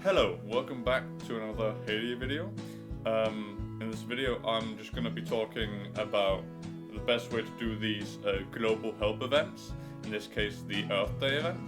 Hello, welcome back to another HayDay video. In this video I'm just going to be talking about the best way to do these global help events, in this case the Earth Day event,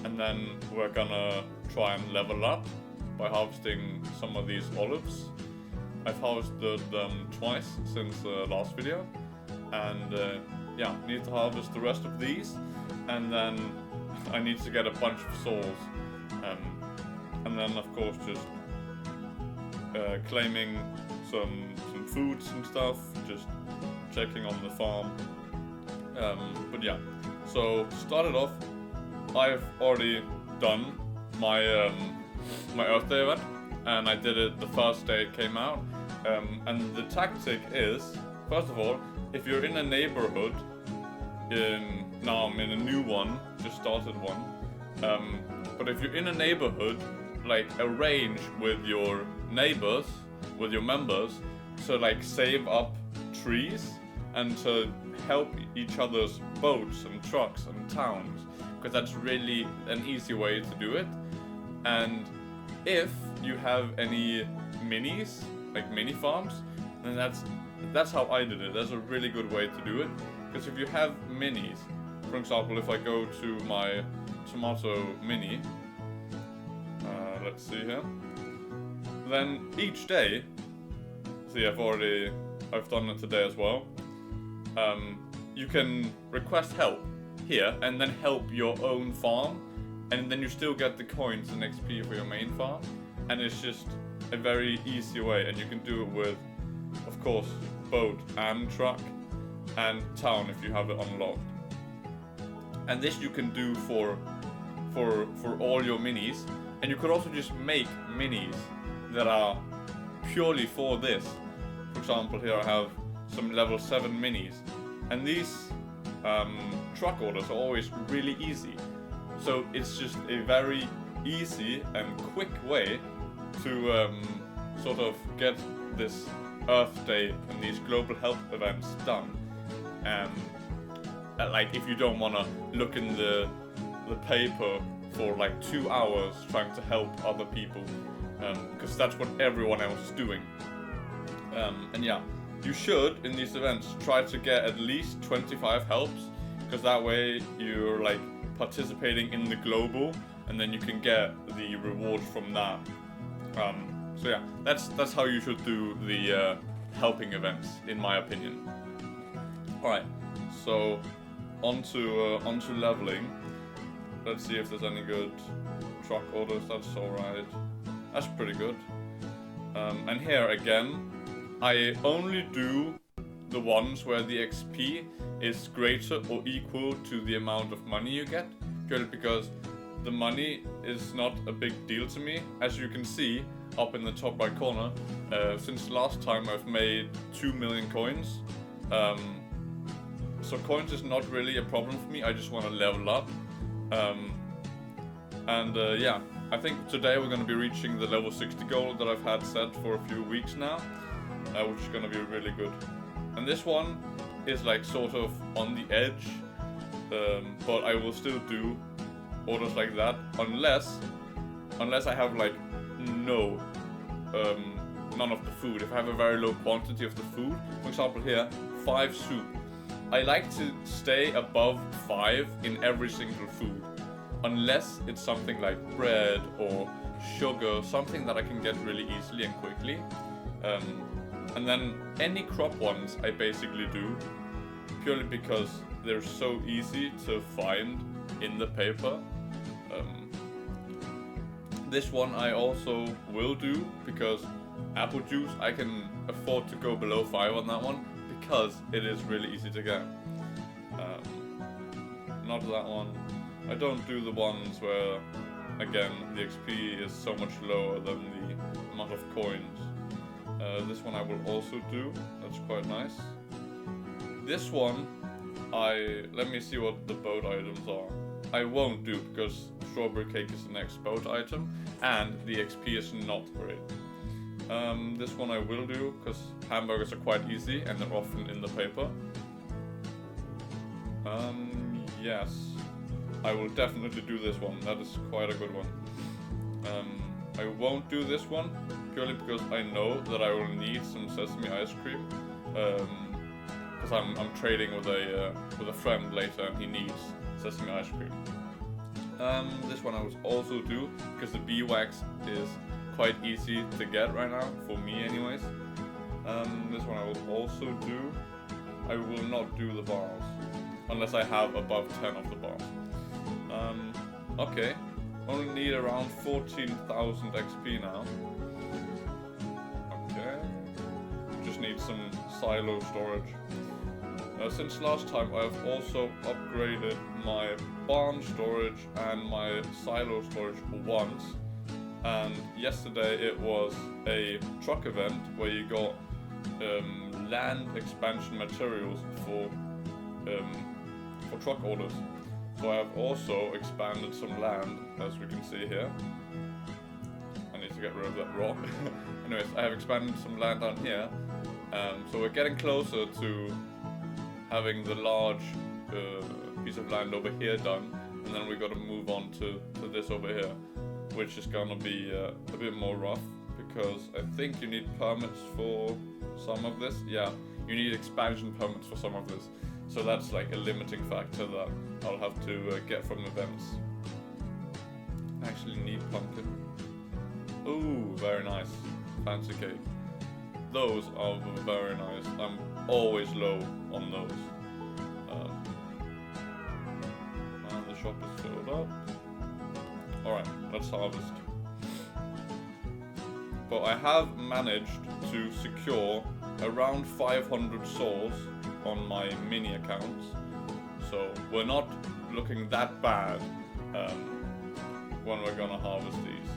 and then we're gonna try and level up by harvesting some of these olives. I've harvested them twice since the last video, and yeah, need to harvest the rest of these, and then I need to get a bunch of souls. And then of course just claiming some foods and stuff, just checking on the farm. But yeah, so to start it off, I've already done my my Earth Day event, and I did it the first day it came out. And the tactic is, first of all, if you're in a neighborhood, now I'm in a new one, just started one, but if you're in a neighborhood, like arrange with your neighbors, with your members, to like save up trees and to help each other's boats and trucks and towns, because that's really an easy way to do it. And if you have any minis, like mini farms, then that's how I did it. That's a really good way to do it, because if you have minis, for example, if I go to my tomato mini, let's see here, then each day, see I've done it today as well, you can request help here and then help your own farm, and then you still get the coins and XP for your main farm, and it's just a very easy way, and you can do it with, of course, boat and truck and town if you have it unlocked. And this you can do for all your minis. And you could also just make minis that are purely for this. For example, here I have some level 7 minis. And these truck orders are always really easy. So it's just a very easy and quick way to sort of get this Earth Day and these global help events done. Like if you don't want to look in the paper for like 2 hours trying to help other people, because that's what everyone else is doing. And yeah, you should, in these events, try to get at least 25 helps, because that way you're like participating in the global, and then you can get the rewards from that. So yeah, that's how you should do the helping events, in my opinion. Alright, so onto leveling. Let's see if there's any good truck orders. That's alright. That's pretty good. And here again, I only do the ones where the XP is greater or equal to the amount of money you get, purely because the money is not a big deal to me. As you can see up in the top right corner, since last time I've made 2 million coins. So coins is not really a problem for me. I just want to level up. Yeah, I think today we're going to be reaching the level 60 goal that I've had set for a few weeks now, which is going to be really good. And this one is like sort of on the edge, but I will still do orders like that unless I have like none of the food. If I have a very low quantity of the food, for example here, 5 soup. I like to stay above 5 in every single food, unless it's something like bread or sugar, something that I can get really easily and quickly. And then any crop ones I basically do, purely because they're so easy to find in the paper. This one I also will do, because apple juice, I can afford to go below 5 on that one, because it is really easy to get. Not that one. I don't do the ones where, again, the XP is so much lower than the amount of coins. This one I will also do. That's quite nice. This one, let me see what the boat items are. I won't do, because strawberry cake is the next boat item, and the XP is not great. This one I will do, because hamburgers are quite easy and they're often in the paper. Yes, I will definitely do this one. That is quite a good one. I won't do this one, purely because I know that I will need some sesame ice cream. Because I'm trading with a friend later, and he needs sesame ice cream. This one I will also do, because the bee wax is quite easy to get right now, for me anyways. This one I will also do. I will not do the bars, unless I have above 10 of the bars. Okay, only need around 14,000 XP now. Okay, just need some silo storage. Since last time I have also upgraded my barn storage and my silo storage once, and yesterday it was a truck event where you got land expansion materials for truck orders. So I have also expanded some land, as we can see here. I need to get rid of that rock. Anyways, I have expanded some land down here, so we're getting closer to having the large piece of land over here done, and then we got to move on to this over here, which is gonna be a bit more rough, because I think you need permits for some of this. Yeah, you need expansion permits for some of this, so that's like a limiting factor that I'll have to get from events. I actually need pumpkin. Ooh, very nice. Fancy cake. Those are very nice. I'm always low on those. And the shop is filled up. Alright, let's harvest. But I have managed to secure around 500 souls on my mini accounts. So we're not looking that bad when we're gonna harvest these.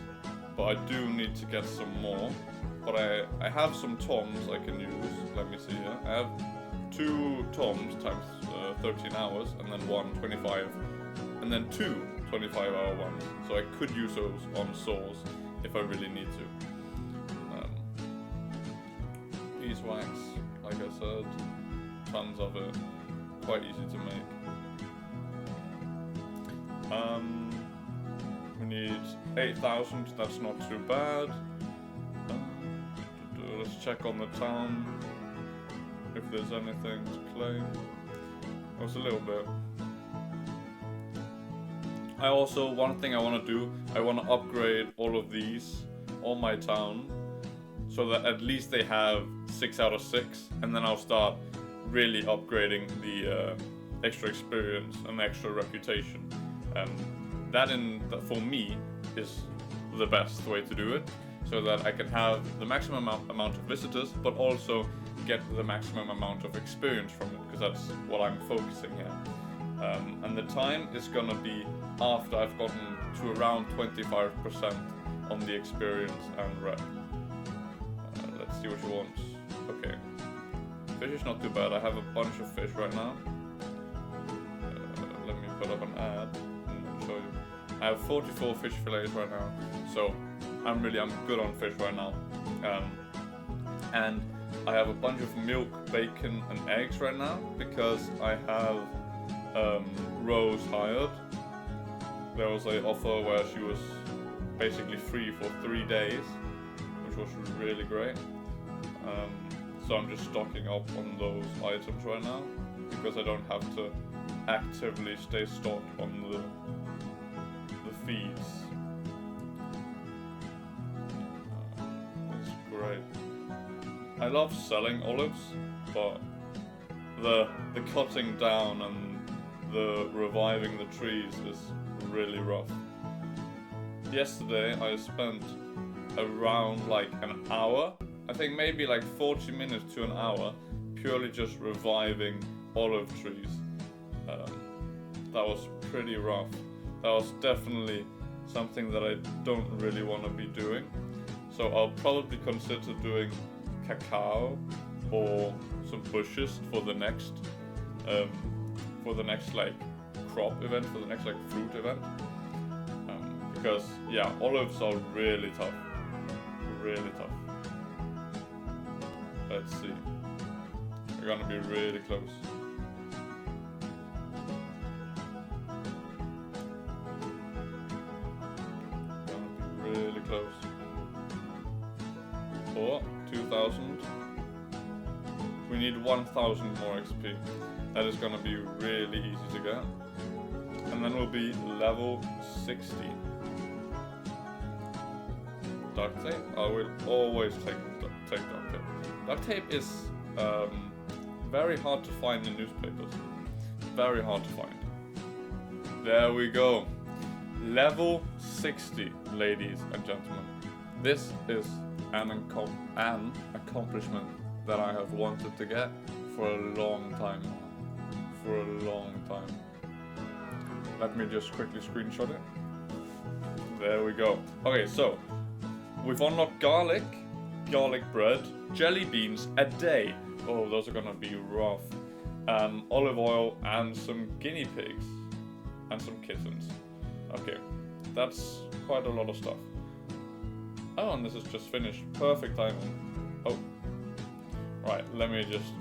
But I do need to get some more. But I have some toms I can use. Let me see here. I have 2 toms times 13 hours, and then 1 25, and then 2 25-hour ones. So I could use those on souls if I really need to. Beeswax, like I said, tons of it, quite easy to make. We need 8,000, that's not too bad. Let's check on the town, if there's anything to claim. There's a little bit. I also, one thing I want to do, I want to upgrade all of these on my town, so that at least they have 6 out of 6, and then I'll start really upgrading the extra experience and extra reputation. That for me is the best way to do it, so that I can have the maximum amount of visitors, but also get the maximum amount of experience from it, because that's what I'm focusing here. And the time is gonna be after I've gotten to around 25% on the experience and rep. Let's see what you want. Okay. Fish is not too bad. I have a bunch of fish right now. Let me put up an ad and show you. I have 44 fish fillets right now, so I'm good on fish right now. And I have a bunch of milk, bacon, and eggs right now because I have Rose hired. There was an offer where she was basically free for 3 days, which was really great. So I'm just stocking up on those items right now because I don't have to actively stay stocked on the feeds. It's great. I love selling olives, but the cutting down and the reviving the trees is really rough. Yesterday I spent around like an hour, I think maybe like 40 minutes to an hour, purely just reviving olive trees. That was pretty rough. That was definitely something that I don't really want to be doing. So I'll probably consider doing cacao or some bushes for the next like crop event, for the next like fruit event. Because yeah, olives are really tough. Really tough. Let's see. We're gonna be really close. Gonna be really close. or 2,000. We need 1,000 more XP. That is gonna be really easy to get. And then we'll be level 60. Duct tape? I will always take duct tape. Duct tape is very hard to find in newspapers. Very hard to find. There we go. Level 60, ladies and gentlemen. This is an accomplishment that I have wanted to get for a long time. For a long time. Let me just quickly screenshot it. There we go. Okay, so we've unlocked garlic bread, jelly beans a day. Oh, those are gonna be rough. Olive oil and some guinea pigs and some kittens. Okay, that's quite a lot of stuff. Oh, and this is just finished. Perfect timing. Oh, right. Let me just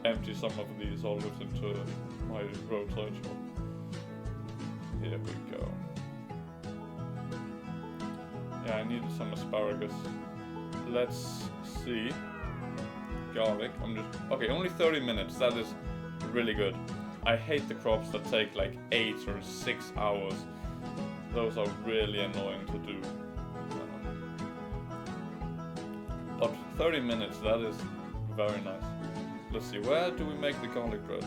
empty some of these olives into my roadside shop. Here we go. Yeah, I needed some asparagus. Let's see. Garlic. Okay, only 30 minutes. That is really good. I hate the crops that take like 8 or 6 hours. Those are really annoying to do. But 30 minutes, that is very nice. Let's see, where do we make the garlic bread?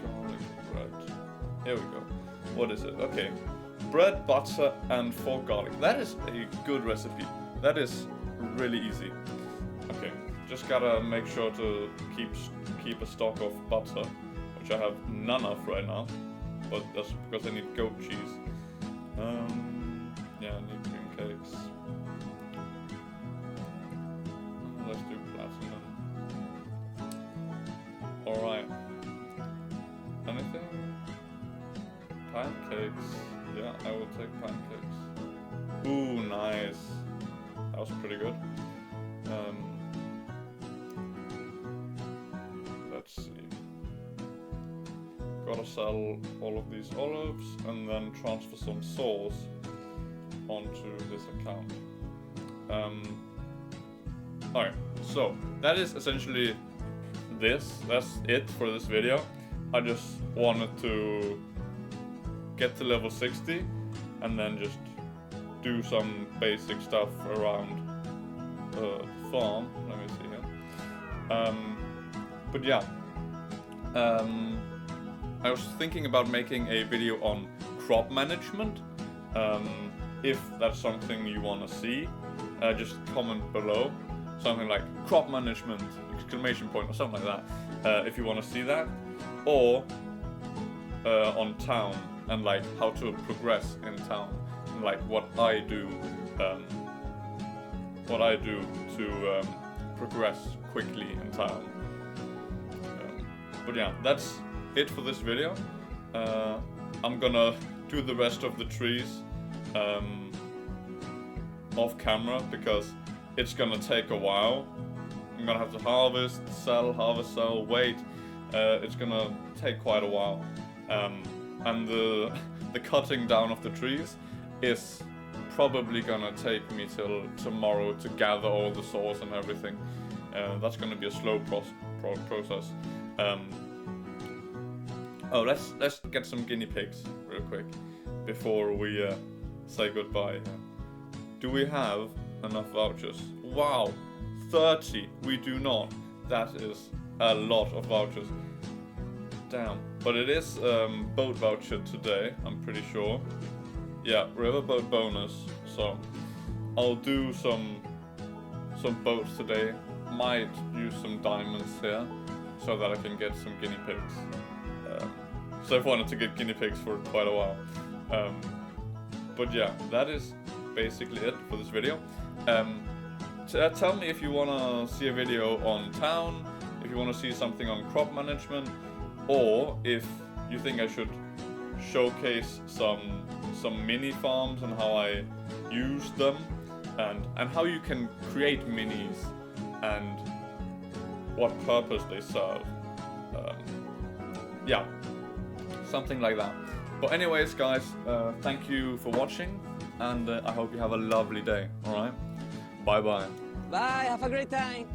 Garlic bread. Here we go. What is it? Okay. Bread, butter, and 4 garlic. That is a good recipe. That is really easy. Okay, just gotta make sure to keep a stock of butter, which I have none of right now, but that's because I need goat cheese. Yeah, I need cream cakes. Let's do platinum. Alright. Anything? Pancakes. Yeah, I will take pancakes. Ooh, nice. That was pretty good. Let's see. Gotta sell all of these olives and then transfer some sauce onto this account. Alright, so that is essentially this. That's it for this video. I just wanted to get to level 60 and then just do some basic stuff around the farm. Let me see here. But yeah, I was thinking about making a video on crop management. If that's something you want to see, just comment below. Something like crop management, exclamation point, or something like that. If you want to see that, or on town and like how to progress in town, and like what I do to progress quickly in town. But yeah, that's it for this video. I'm gonna do the rest of the trees off camera because it's gonna take a while. I'm gonna have to harvest, sell, wait. It's gonna take quite a while. And the cutting down of the trees is probably gonna take me till tomorrow to gather all the saws and everything. That's gonna be a slow process. Oh, let's get some guinea pigs real quick before we say goodbye. Do we have enough vouchers? Wow, 30. We do not. That is a lot of vouchers. Damn. But it is boat voucher today, I'm pretty sure. Yeah, riverboat bonus. So I'll do some boats today. Might use some diamonds here so that I can get some guinea pigs. So I've wanted to get guinea pigs for quite a while. But yeah, that is basically it for this video. Tell me if you want to see a video on town, if you want to see something on crop management, or if you think I should showcase some mini farms and how I use them, and how you can create minis and what purpose they serve. Yeah, something like that. But anyways, guys, thank you for watching, and I hope you have a lovely day. All right, bye bye. Bye, have a great time.